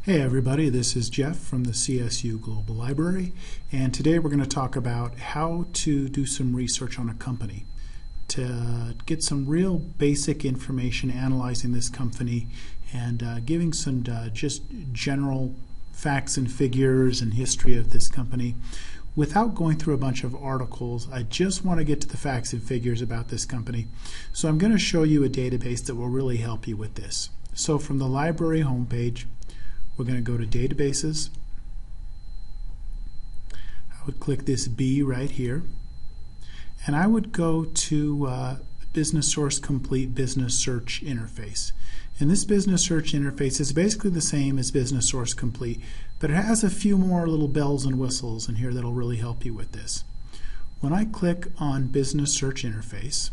Hey everybody, this is Jeff from the CSU Global Library, and today we're going to talk about how to do some research on a company to get some real basic information analyzing this company and giving some just general facts and figures and history of this company. Without going through a bunch of articles, I just want to get to the facts and figures about this company. So I'm going to show you a database that will really help you with this. So from the library homepage, we're going to go to Databases. I would click this B right here, and I would go to Business Source Complete Business Search Interface. And this Business Search Interface is basically the same as Business Source Complete, but it has a few more little bells and whistles in here that'll really help you with this. When I click on Business Search Interface,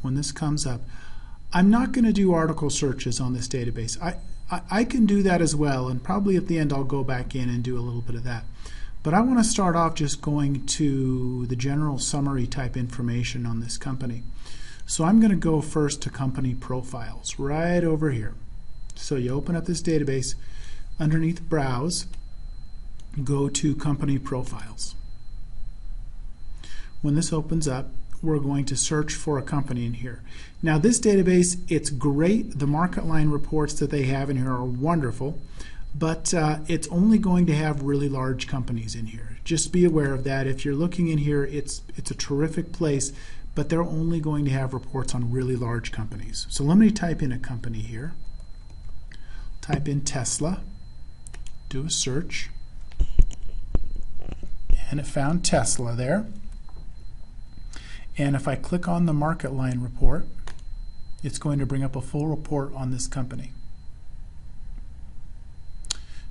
when this comes up, I'm not going to do article searches on this database. I can do that as well, and probably at the end I'll go back in and do a little bit of that. But I want to start off just going to the general summary type information on this company. So I'm going to go first to company profiles right over here. So you open up this database, underneath Browse, go to company profiles. When this opens up, we're going to search for a company in here. Now this database, it's great. The market line reports that they have in here are wonderful, but it's only going to have really large companies in here. Just be aware of that. If you're looking in here, it's a terrific place, but they're only going to have reports on really large companies. So let me type in a company here. Type in Tesla, do a search, and it found Tesla there. And if I click on the market line report, it's going to bring up a full report on this company.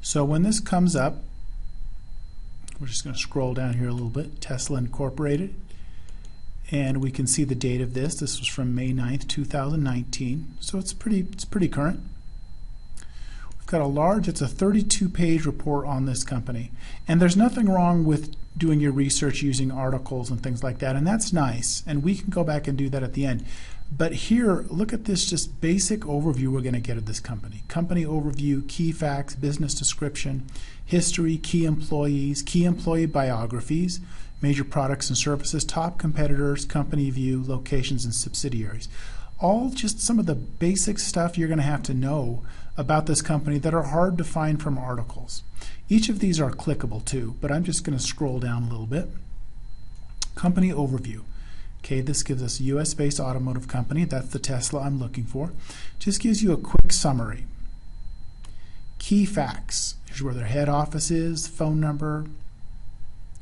So when this comes up, we're just going to scroll down here a little bit, Tesla Incorporated, and we can see the date of this. This was from May 9th, 2019, so it's pretty current. We've got it's a 32-page report on this company, and there's nothing wrong with doing your research using articles and things like that, and that's nice, and we can go back and do that at the end. But here, look at this just basic overview we're going to get of this company. Company overview, key facts, business description, history, key employees, key employee biographies, major products and services, top competitors, company view, locations, and subsidiaries. All just some of the basic stuff you're going to have to know about this company that are hard to find from articles. Each of these are clickable too, but I'm just going to scroll down a little bit. Company overview. Okay, this gives us a US-based automotive company. That's the Tesla I'm looking for. Just gives you a quick summary. Key facts. Here's where their head office is, phone number,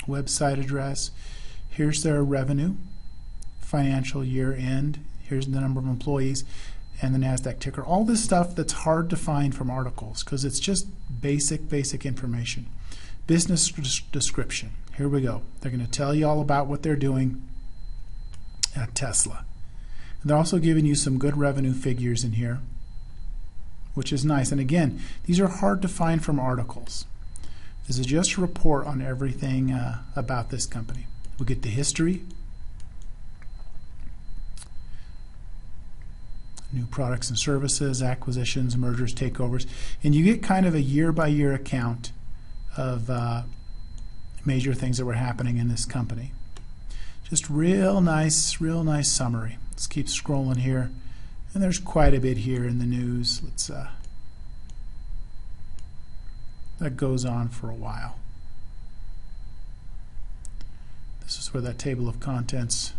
website address. Here's their revenue, financial year end. Here's the number of employees and the NASDAQ ticker. All this stuff that's hard to find from articles because it's just basic information. Business description. Here we go. They're going to tell you all about what they're doing at Tesla. And they're also giving you some good revenue figures in here, which is nice. And again, these are hard to find from articles. This is just a report on everything about this company. We'll get the history, new products and services, acquisitions, mergers, takeovers, and you get kind of a year-by-year account of major things that were happening in this company. Just real nice summary. Let's keep scrolling here, and there's quite a bit here in the news. Let's that goes on for a while. This is where that table of contents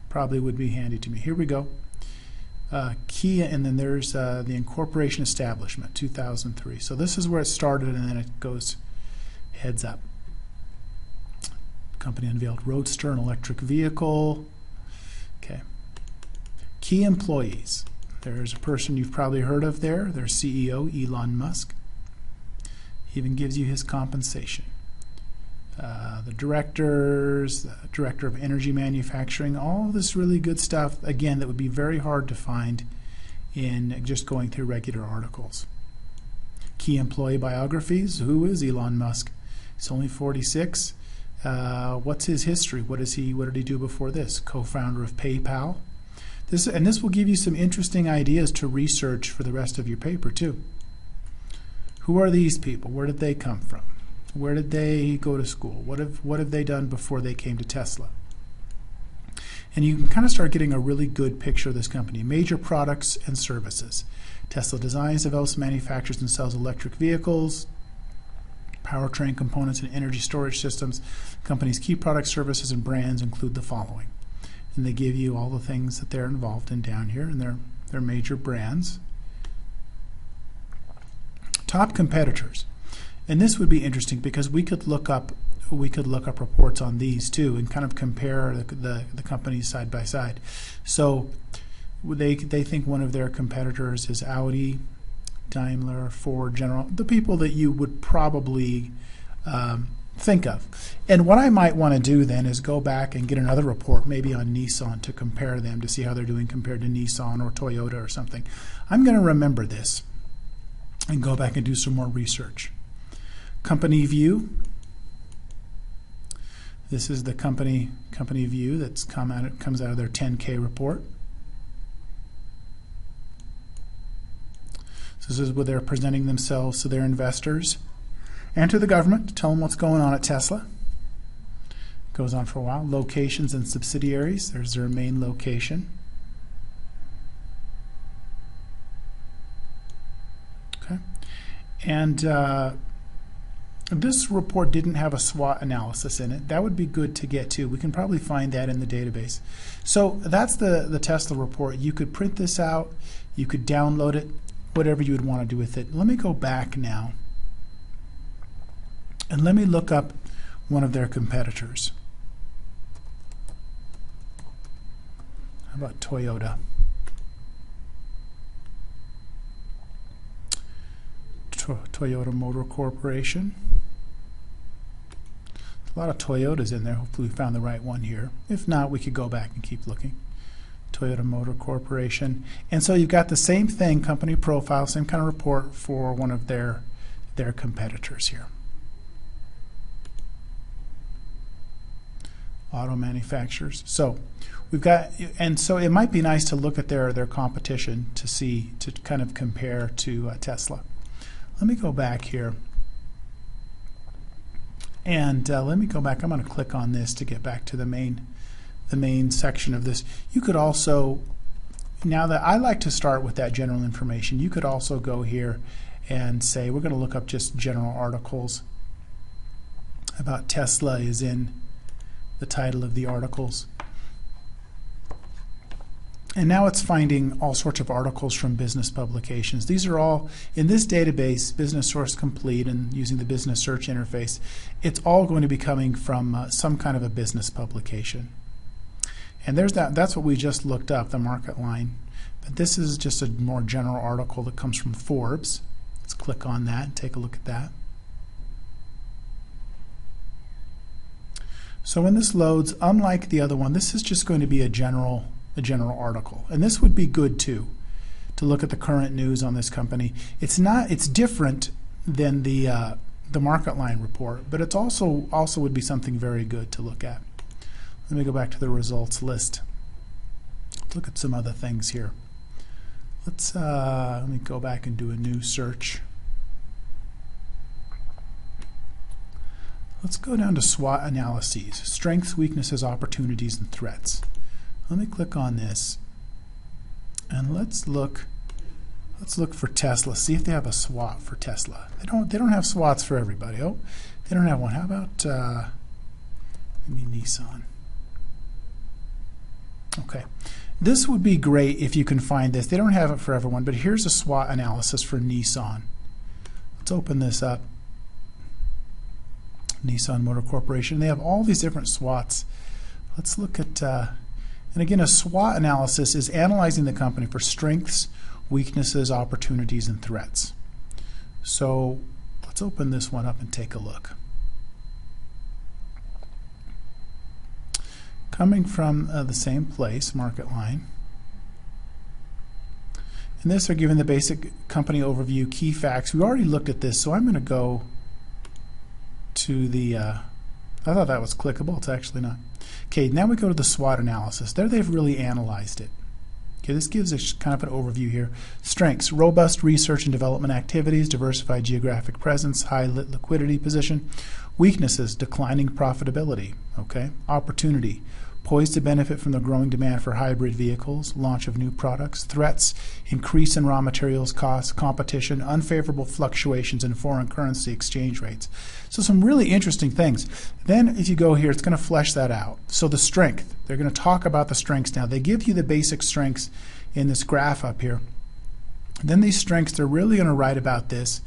probably would be handy to me. Here we go. Key, and then there's the incorporation establishment, 2003. So this is where it started, and then it goes heads up. Company unveiled Roadster, an electric vehicle. Okay. Key employees. There's a person you've probably heard of there, their CEO, Elon Musk. He even gives you his compensation. The directors, the director of energy manufacturing, all this really good stuff, again, that would be very hard to find in just going through regular articles. Key employee biographies. Who is Elon Musk? He's only 46. What's his history? What did he do before this? Co-founder of PayPal. This will give you some interesting ideas to research for the rest of your paper too. Who are these people? Where did they come from? Where did they go to school? What have they done before they came to Tesla? And you can kind of start getting a really good picture of this company. Major products and services. Tesla designs, develops, manufactures, and sells electric vehicles, powertrain components, and energy storage systems. Company's key products, services, and brands include the following. And they give you all the things that they're involved in down here, and their major brands. Top competitors. And this would be interesting because we could look up reports on these too and kind of compare the companies side by side. So they think one of their competitors is Audi, Daimler, Ford, General, the people that you would probably think of. And what I might want to do then is go back and get another report, maybe on Nissan, to compare them to see how they're doing compared to Nissan or Toyota or something. I'm going to remember this and go back and do some more research. Company view. This is the company view that's comes out of their 10K report. So this is where they're presenting themselves to their investors and to the government to tell them what's going on at Tesla. Goes on for a while. Locations and subsidiaries. There's their main location. Okay. And this report didn't have a SWOT analysis in it. That would be good to get to. We can probably find that in the database. So that's the Tesla report. You could print this out. You could download it, whatever you would want to do with it. Let me go back now. And let me look up one of their competitors. How about Toyota? Toyota Motor Corporation. A lot of Toyotas in there. Hopefully we found the right one here. If not, we could go back and keep looking. Toyota Motor Corporation. And so you've got the same thing, company profile, same kind of report for one of their competitors here. Auto manufacturers. So we've got, and so it might be nice to look at their competition to kind of compare to Tesla. Let me go back here. And let me go back. I'm going to click on this to get back to the main section of this. You could also, now that I like to start with that general information, you could also go here and say we're going to look up just general articles about Tesla is in the title of the articles. And now it's finding all sorts of articles from business publications. These are all in this database, Business Source Complete, and using the business search interface. It's all going to be coming from some kind of a business publication. And there's that's what we just looked up, the market line. But this is just a more general article that comes from Forbes. Let's click on that and take a look at that. So when this loads, unlike the other one, this is just going to be a general article. And this would be good too, to look at the current news on this company. It's different than the market line report, but it's also would be something very good to look at. Let me go back to the results list. Let's look at some other things here. Let me go back and do a new search. Let's go down to SWOT analyses, strengths, weaknesses, opportunities, and threats. Let me click on this, and let's look for Tesla. See if they have a SWOT for Tesla. They don't have SWOTs for everybody. Oh, they don't have one. How about maybe Nissan? Okay, this would be great if you can find this. They don't have it for everyone, but here's a SWOT analysis for Nissan. Let's open this up. Nissan Motor Corporation. They have all these different SWOTs. Let's look at, and again, a SWOT analysis is analyzing the company for strengths, weaknesses, opportunities, and threats. So let's open this one up and take a look. Coming from the same place, market line. And this are given the basic company overview, key facts. We already looked at this, so I'm going to go to the, I thought that was clickable. It's actually not. Okay, now we go to the SWOT analysis. There they've really analyzed it. Okay, this gives us kind of an overview here. Strengths: robust research and development activities, diversified geographic presence, high liquidity position. Weaknesses: declining profitability. Okay, opportunity: poised to benefit from the growing demand for hybrid vehicles, launch of new products. Threats: increase in raw materials costs, competition, unfavorable fluctuations in foreign currency exchange rates. So some really interesting things. Then if you go here, it's going to flesh that out. So the strength, they're going to talk about the strengths now. They give you the basic strengths in this graph up here. Then these strengths, they're really going to write about this,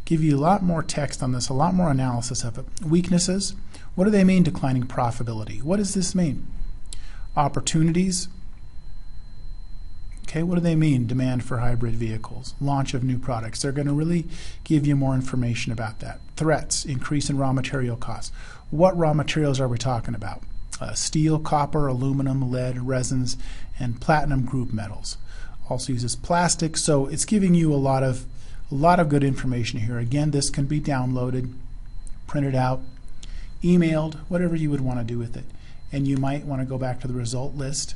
give you a lot more text on this, a lot more analysis of it. Weaknesses: what do they mean, declining profitability? What does this mean? Opportunities: okay, what do they mean, demand for hybrid vehicles, launch of new products? They're going to really give you more information about that. Threats: increase in raw material costs. What raw materials are we talking about? Steel, copper, aluminum, lead, resins, and platinum group metals. Also uses plastic, so it's giving you a lot of good information here. Again, this can be downloaded, printed out, emailed, whatever you would want to do with it. And you might want to go back to the result list.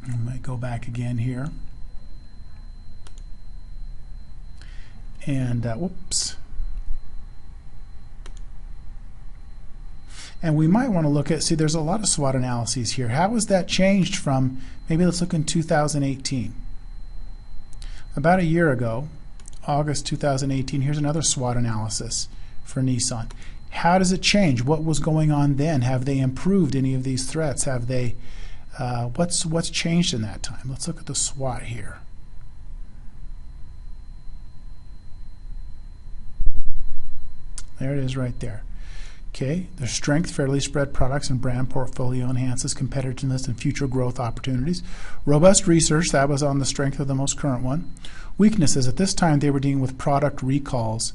You might go back again here. And whoops. And we might want to look at, see, there's a lot of SWOT analyses here. How has that changed from, maybe let's look in 2018. About a year ago, August 2018, here's another SWOT analysis for Nissan. How does it change? What was going on then? Have they improved any of these threats? Have they, what's changed in that time? Let's look at the SWOT here. There it is right there. Okay, their strength: fairly spread products and brand portfolio enhances competitiveness and future growth opportunities. Robust research, that was on the strength of the most current one. Weaknesses: at this time they were dealing with product recalls,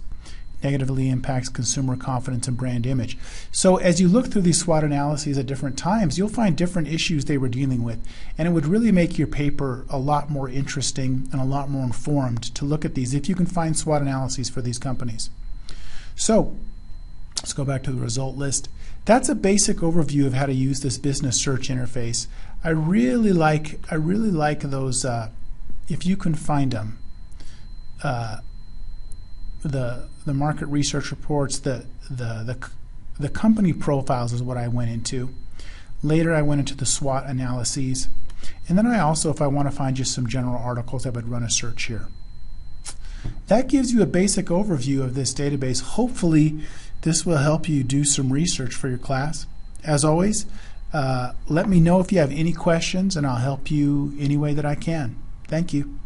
negatively impacts consumer confidence and brand image. So as you look through these SWOT analyses at different times, you'll find different issues they were dealing with, and it would really make your paper a lot more interesting and a lot more informed to look at these if you can find SWOT analyses for these companies. So let's go back to the result list. That's a basic overview of how to use this business search interface. I really like those, if you can find them. The market research reports, the company profiles is what I went into. Later I went into the SWOT analyses. And then I also, if I want to find just some general articles, I would run a search here. That gives you a basic overview of this database. Hopefully this will help you do some research for your class. As always, let me know if you have any questions and I'll help you any way that I can. Thank you.